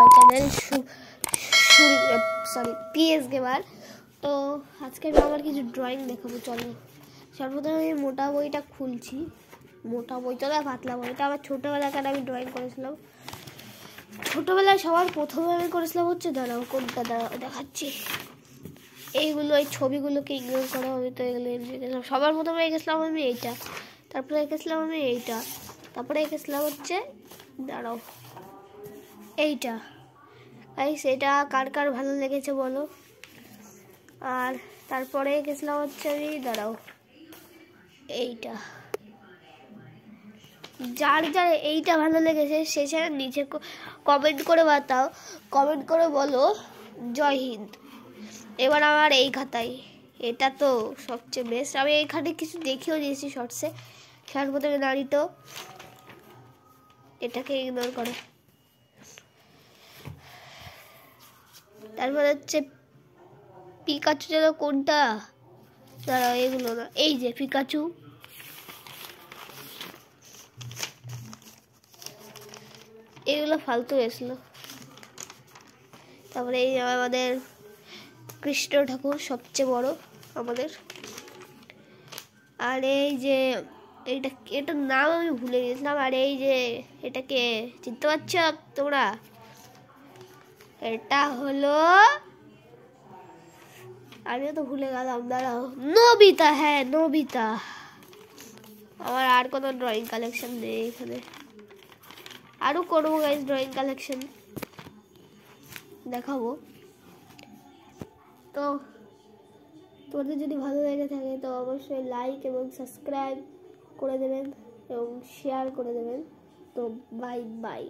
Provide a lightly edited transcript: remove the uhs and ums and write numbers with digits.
My channel PS gamer. তো আজকে আমি আমার কিছু ড্রয়িং দেখাবো। চলো সর্বপ্রথমে আমি মোটা বইটা খুলছি। মোটা বইটা না, পাতলা বইটা আমার ছোটোবেলাকার আমি ড্রয়িং করেছিলাম। ছোটোবেলায় সবার প্রথমে আমি করেছিলাম হচ্ছে, দাঁড়াও কোনটা দেখাচ্ছি, এইগুলো এই ছবিগুলোকে ইগনোর করো, আমি তো এগুলো এঁকেছিলাম। সবার প্রথমে এঁকেছিলাম আমি এইটা, তারপরে এঁকেছিলাম আমি এইটা, তারপরে এঁকেছিলাম হচ্ছে, দাঁড়াও, এইটা। গাইস এটা কার কার ভালো লেগেছে বলো। আর তারপরে এঁকেছিলাম হচ্ছে আমি, দাঁড়াও, এইটা। যার যার এইটা ভালো লেগেছে সে নিচে কমেন্ট করে বাতাও, কমেন্ট করে বলো জয় হিন্দ। এবার আমার এই খাতায়, এটা তো সবচেয়ে বেস্ট। আমি এইখানে কিছু দেখিয়েও দিয়েছি শর্টসে। সর্বপ্রথমে নারীতো, এটাকে ইগনোর করো। তারপর হচ্ছে পিকাচু, যেন কোনটা, দাঁড়াও এগুলো না, এই যে পিকাচু। এগুলো ফালতু এসলো। তারপরে এই আমাদের কৃষ্ণ ঠাকুর সবচেয়ে বড় আমাদের। আর এই যে এটার নাম আমি ভুলে গেছিলাম। আর এই যে এটাকে চিনতে পারছো তোমরা, এটা হলো, আমিও তো ভুলে গেলাম, দাঁড়াও, নবিতা। হ্যাঁ নবিতা। আমার আর কোনো ড্রয়িং কালেকশন নেই এখানে, আরও করবো গাইস ড্রয়িং কালেকশন, দেখাবো। তো তোমাদের যদি ভালো লেগে থাকে তো অবশ্যই লাইক এবং সাবস্ক্রাইব করে দেবেন এবং শেয়ার করে দেবেন। তো বাই বাই।